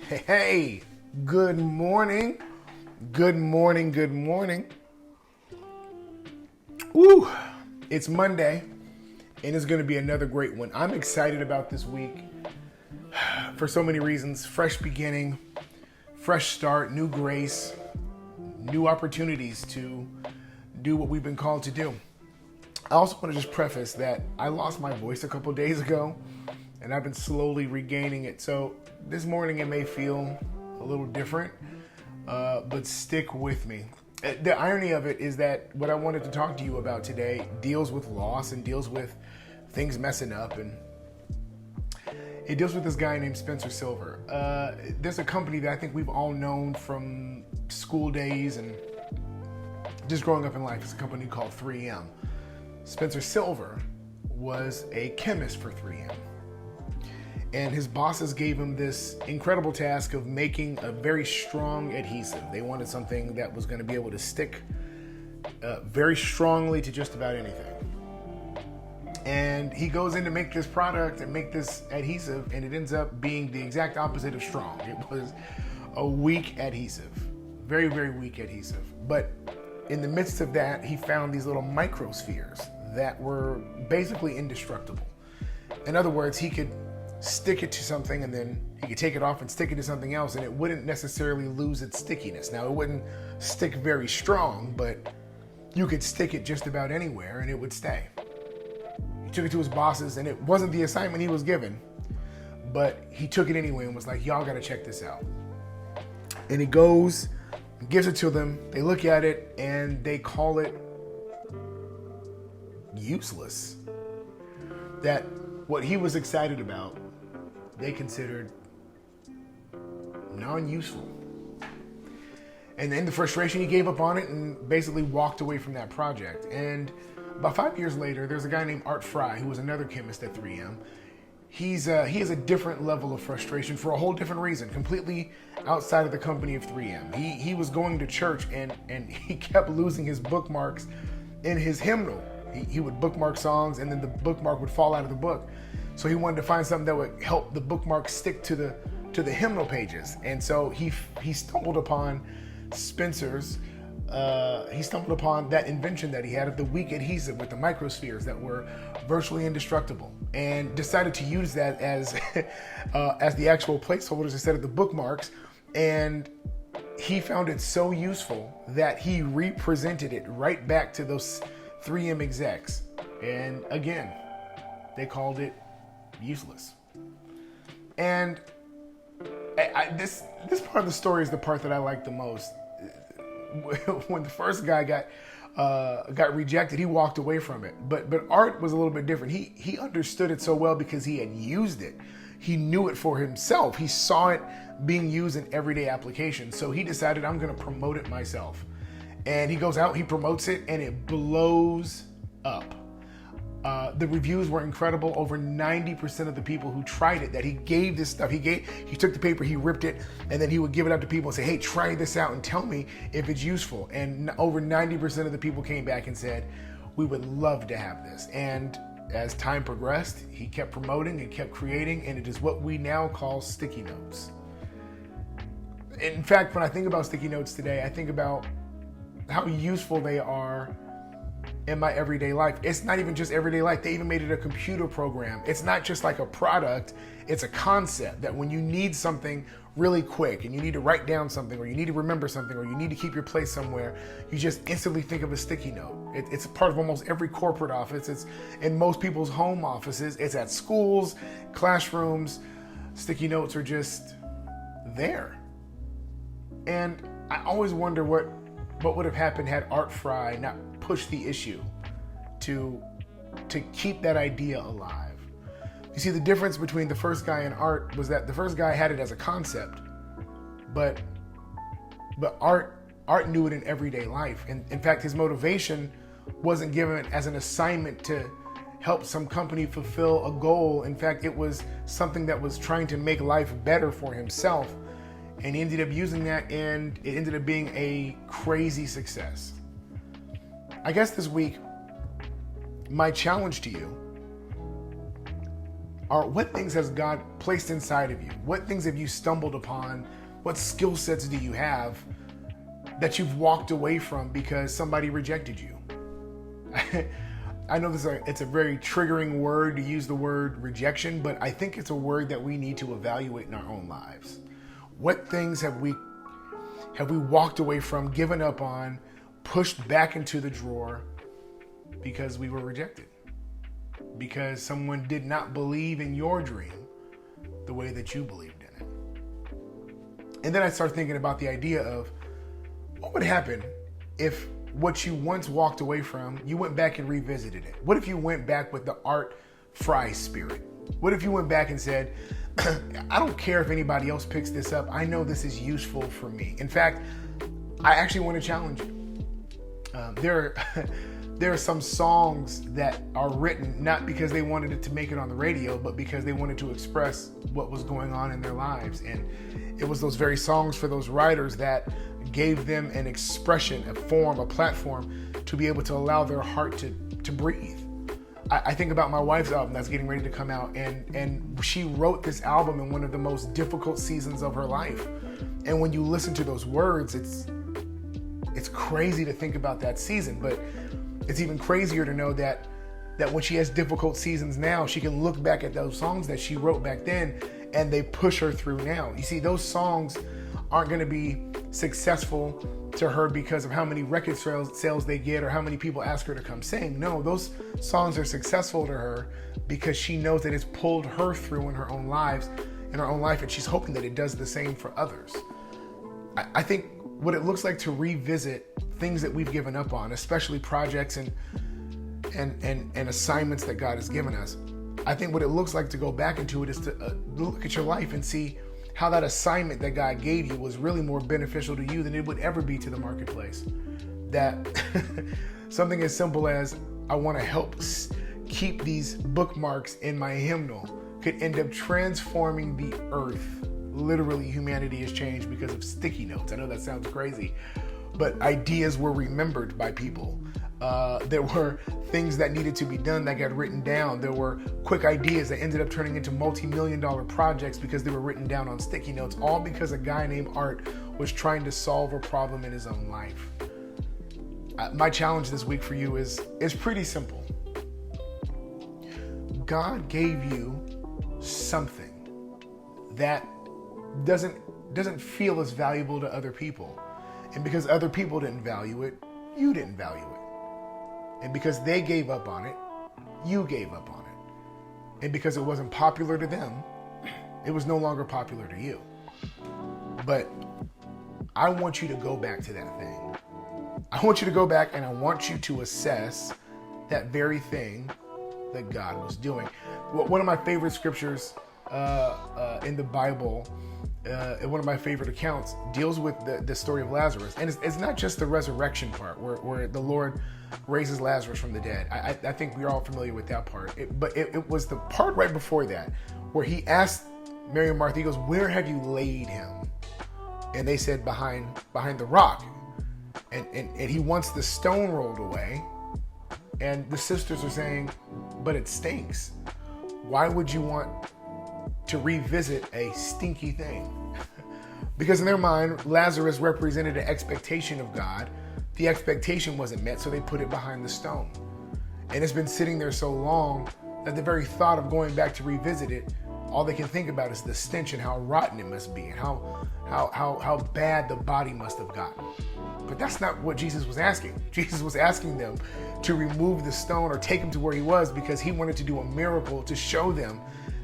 Hey, good morning. Good morning. Good morning. Woo! It's Monday, and it's going to be another great one. I'm excited about this week for so many reasons. Fresh beginning, fresh start, new grace, new opportunities to do what we've been called to do. I also want to just preface that I lost my voice a couple days ago, and I've been slowly regaining it. So this morning it may feel a little different, but stick with me. The irony of it is that what I wanted to talk to you about today deals with loss and deals with things messing up, and it deals with this guy named Spencer Silver. There's a company that I think we've all known from school days and just growing up in life. It's a company called 3M. Spencer Silver was a chemist for 3M. And his bosses gave him this incredible task of making a very strong adhesive. They wanted something that was going to be able to stick very strongly to just about anything. And he goes in to make this product and make this adhesive, and it ends up being the exact opposite of strong. It was a weak adhesive, very, very weak adhesive. But in the midst of that, he found these little microspheres that were basically indestructible. In other words, he could stick it to something and then he could take it off and stick it to something else, and it wouldn't necessarily lose its stickiness. Now, it wouldn't stick very strong, but you could stick it just about anywhere and it would stay. He took it to his bosses, and it wasn't the assignment he was given, but he took it anyway and was like, y'all gotta check this out. And he goes, gives it to them, they look at it, and they call it useless. That what he was excited about, they considered non-useful. And in the frustration, he gave up on it and basically walked away from that project. And about 5 years later, there's a guy named Art Fry, who was another chemist at 3M. He has a different level of frustration for a whole different reason, completely outside of the company of 3M. He was going to church and he kept losing his bookmarks in his hymnal. He would bookmark songs, and then the bookmark would fall out of the book. So he wanted to find something that would help the bookmark stick to the hymnal pages. And so he stumbled upon Spencer's. He stumbled upon that invention that he had of the weak adhesive with the microspheres that were virtually indestructible, and decided to use that as the actual placeholders instead of the bookmarks. And he found it so useful that he represented it right back to those 3M execs. And again, they called it useless. And this part of the story is the part that I like the most. When the first guy got rejected, he walked away from it. But Art was a little bit different. He understood it so well because he had used it. He knew it for himself. He saw it being used in everyday applications. So he decided, I'm going to promote it myself. And he goes out, he promotes it, and it blows up. The reviews were incredible. Over 90% of the people who tried it, that he gave this stuff, he took the paper, he ripped it, and then he would give it out to people and say, hey, try this out and tell me if it's useful. And over 90% of the people came back and said, we would love to have this. And as time progressed, he kept promoting and kept creating, and it is what we now call sticky notes. In fact, when I think about sticky notes today, I think about how useful they are in my everyday life. It's not even just everyday life. They even made it a computer program. It's not just like a product. It's a concept that when you need something really quick and you need to write down something, or you need to remember something, or you need to keep your place somewhere, you just instantly think of a sticky note. It's a part of almost every corporate office. It's in most people's home offices. It's at schools, classrooms. Sticky notes are just there. And I always wonder what would have happened had Art Fry not pushed the issue to keep that idea alive. You see, the difference between the first guy and Art was that the first guy had it as a concept, but Art knew it in everyday life. And in fact, his motivation wasn't given as an assignment to help some company fulfill a goal. In fact, it was something that was trying to make life better for himself. And he ended up using that, and it ended up being a crazy success. I guess this week, my challenge to you are what things has God placed inside of you? What things have you stumbled upon? What skill sets do you have that you've walked away from because somebody rejected you? I know it's a very triggering word to use the word rejection, but I think it's a word that we need to evaluate in our own lives. What things have we walked away from, given up on, pushed back into the drawer because we were rejected? Because someone did not believe in your dream the way that you believed in it. And then I start thinking about the idea of what would happen if what you once walked away from, you went back and revisited it. What if you went back with the Art Fry spirit? What if you went back and said, I don't care if anybody else picks this up. I know this is useful for me. In fact, I actually want to challenge you. There are some songs that are written not because they wanted it to make it on the radio, but because they wanted to express what was going on in their lives. And it was those very songs for those writers that gave them an expression, a form, a platform to be able to allow their heart to breathe. I think about my wife's album that's getting ready to come out, and she wrote this album in one of the most difficult seasons of her life. And when you listen to those words, it's crazy to think about that season, but it's even crazier to know that when she has difficult seasons now, she can look back at those songs that she wrote back then and they push her through now. You see, those songs aren't going to be successful to her because of how many record sales they get or how many people ask her to come sing. No, those songs are successful to her because she knows that it's pulled her through in her own life, and she's hoping that it does the same for others. I think what it looks like to revisit things that we've given up on, especially projects and assignments that God has given us, I think what it looks like to go back into it is to look at your life and see how that assignment that God gave you was really more beneficial to you than it would ever be to the marketplace. That something as simple as, I want to help keep these bookmarks in my hymnal, could end up transforming the earth. Literally, humanity has changed because of sticky notes. I know that sounds crazy, but ideas were remembered by people. There were things that needed to be done that got written down. There were quick ideas that ended up turning into multi-million-dollar projects because they were written down on sticky notes, all because a guy named Art was trying to solve a problem in his own life. My challenge this week for you is pretty simple. God gave you something that doesn't feel as valuable to other people. And because other people didn't value it, you didn't value it. And because they gave up on it, you gave up on it. And because it wasn't popular to them, it was no longer popular to you. But I want you to go back to that thing. I want you to go back and I want you to assess that very thing that God was doing. One of my favorite scriptures in the Bible, one of my favorite accounts, deals with the story of Lazarus. And it's not just the resurrection part where the Lord raises Lazarus from the dead. I think we're all familiar with that part. But it was the part right before that where he asked Mary and Martha, he goes, "Where have you laid him?" And they said, behind the rock. And he wants the stone rolled away. And the sisters are saying, "But it stinks. Why would you want to revisit a stinky thing?" Because in their mind, Lazarus represented an expectation of God. The expectation wasn't met, so they put it behind the stone. And it's been sitting there so long that the very thought of going back to revisit it, all they can think about is the stench and how rotten it must be and how bad the body must have gotten. But that's not what Jesus was asking. Jesus was asking them to remove the stone or take him to where he was because he wanted to do a miracle to show them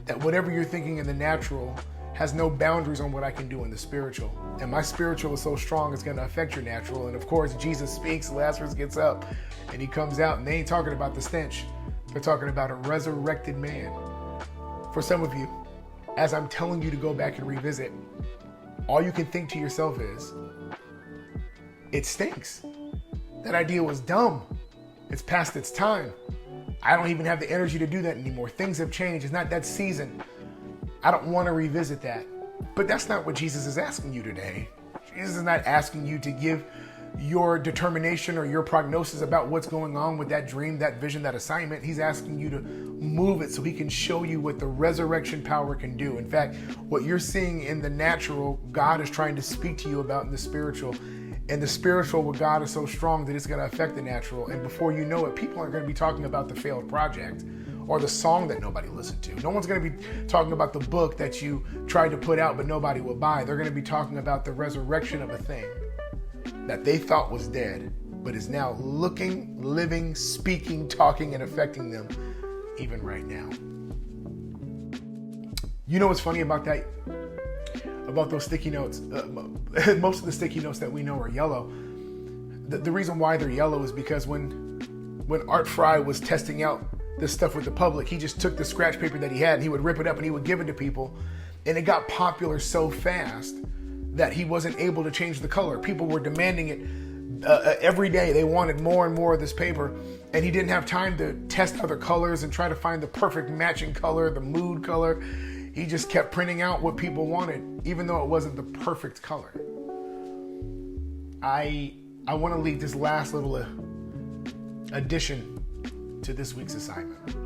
that whatever you're thinking in the natural has no boundaries on what I can do in the spiritual. And my spiritual is so strong, it's going to affect your natural. And of course, Jesus speaks, Lazarus gets up, and he comes out, and they ain't talking about the stench. They're talking about a resurrected man. For some of you, as I'm telling you to go back and revisit, all you can think to yourself is, it stinks. That idea was dumb. It's past its time. I don't even have the energy to do that anymore. Things have changed. It's not that season. I don't want to revisit that. But that's not what Jesus is asking you today. Jesus is not asking you to give your determination or your prognosis about what's going on with that dream, that vision, that assignment. He's asking you to move it so he can show you what the resurrection power can do. In fact, what you're seeing in the natural, God is trying to speak to you about in the spiritual. And the spiritual with God is so strong that it's going to affect the natural. And before you know it, people aren't going to be talking about the failed project or the song that nobody listened to. No one's going to be talking about the book that you tried to put out but nobody will buy. They're going to be talking about the resurrection of a thing that they thought was dead, but is now looking, living, speaking, talking, and affecting them even right now. You know what's funny about that? About those sticky notes? Most of the sticky notes that we know are yellow. The reason why they're yellow is because when Art Fry was testing out this stuff with the public, he just took the scratch paper that he had and he would rip it up and he would give it to people. And it got popular so fast that he wasn't able to change the color. People were demanding it every day. They wanted more and more of this paper, and he didn't have time to test other colors and try to find the perfect matching color, the mood color. He just kept printing out what people wanted, even though it wasn't the perfect color. I want to leave this last little addition to this week's assignment.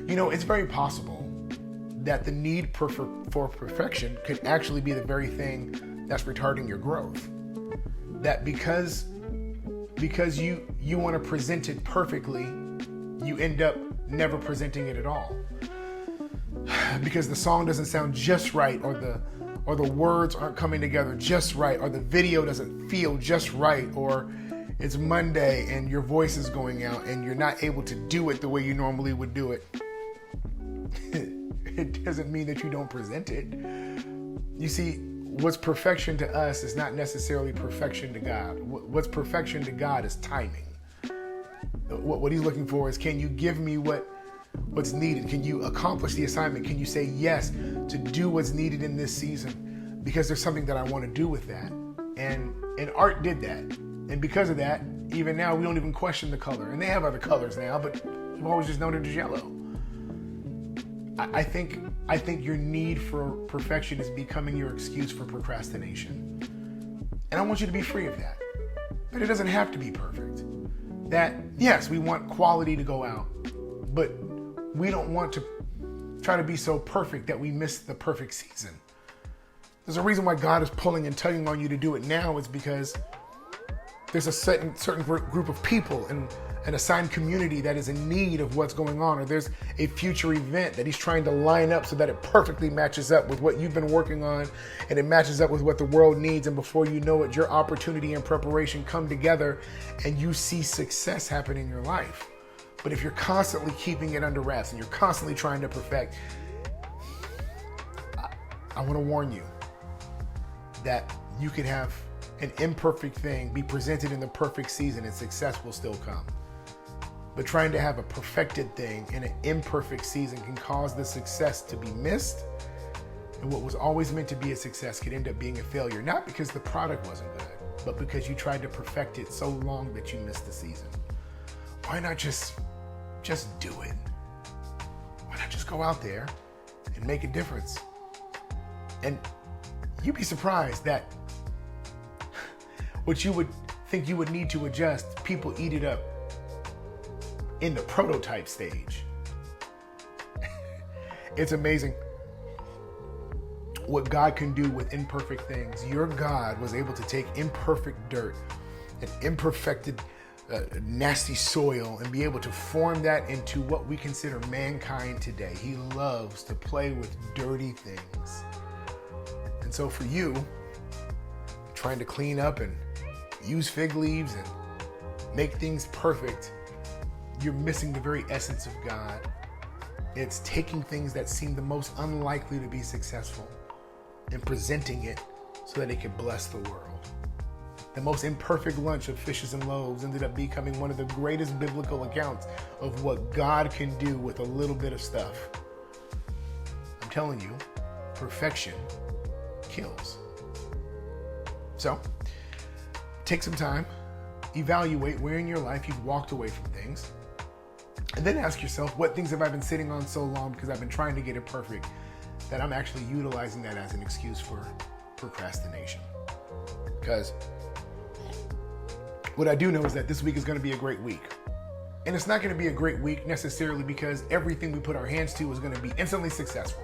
You know, it's very possible that the need for perfection could actually be the very thing that's retarding your growth. That because you want to present it perfectly, you end up never presenting it at all. Because the song doesn't sound just right, or the words aren't coming together just right, or the video doesn't feel just right, or it's Monday and your voice is going out and you're not able to do it the way you normally would do it. It doesn't mean that you don't present it. You see, what's perfection to us is not necessarily perfection to God. What's perfection to God is timing. What he's looking for is, can you give me what's needed? Can you accomplish the assignment? Can you say yes to do what's needed in this season? Because there's something that I want to do with that. And Art did that. And because of that, even now, we don't even question the color. And they have other colors now, but we've always just known it as yellow. I think your need for perfection is becoming your excuse for procrastination. And I want you to be free of that. But it doesn't have to be perfect. That, yes, we want quality to go out, but we don't want to try to be so perfect that we miss the perfect season. There's a reason why God is pulling and tugging on you to do it now. It's because there's a certain group of people and an assigned community that is in need of what's going on, or there's a future event that he's trying to line up so that it perfectly matches up with what you've been working on, and it matches up with what the world needs. And before you know it, your opportunity and preparation come together and you see success happen in your life. But if you're constantly keeping it under wraps and you're constantly trying to perfect, I want to warn you that you could have an imperfect thing be presented in the perfect season and success will still come. But trying to have a perfected thing in an imperfect season can cause the success to be missed. And what was always meant to be a success could end up being a failure. Not because the product wasn't good, but because you tried to perfect it so long that you missed the season. Why not just do it? Why not just go out there and make a difference? And you'd be surprised that what you would think you would need to adjust, people eat it up in the prototype stage. It's amazing what God can do with imperfect things. Your God was able to take imperfect dirt and imperfected nasty soil and be able to form that into what we consider mankind today. He loves to play with dirty things. And so for you, trying to clean up and use fig leaves and make things perfect, you're missing the very essence of God. It's taking things that seem the most unlikely to be successful and presenting it so that it can bless the world. The most imperfect lunch of fishes and loaves ended up becoming one of the greatest biblical accounts of what God can do with a little bit of stuff. I'm telling you, perfection kills. So, take some time, evaluate where in your life you've walked away from things, and then ask yourself, what things have I been sitting on so long because I've been trying to get it perfect that I'm actually utilizing that as an excuse for procrastination? Because what I do know is that this week is going to be a great week. And it's not going to be a great week necessarily because everything we put our hands to is going to be instantly successful.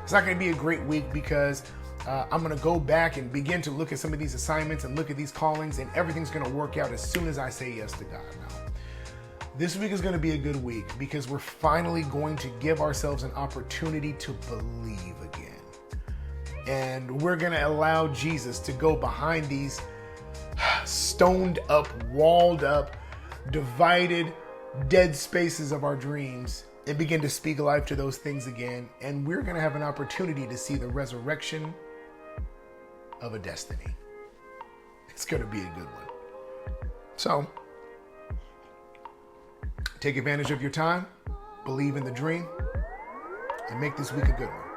It's not going to be a great week because I'm going to go back and begin to look at some of these assignments and look at these callings, and everything's going to work out as soon as I say yes to God. Now, this week is going to be a good week because we're finally going to give ourselves an opportunity to believe again. And we're going to allow Jesus to go behind these stoned up, walled up, divided, dead spaces of our dreams and begin to speak life to those things again. And we're going to have an opportunity to see the resurrection of a destiny. It's going to be a good one. So, take advantage of your time, believe in the dream, and make this week a good one.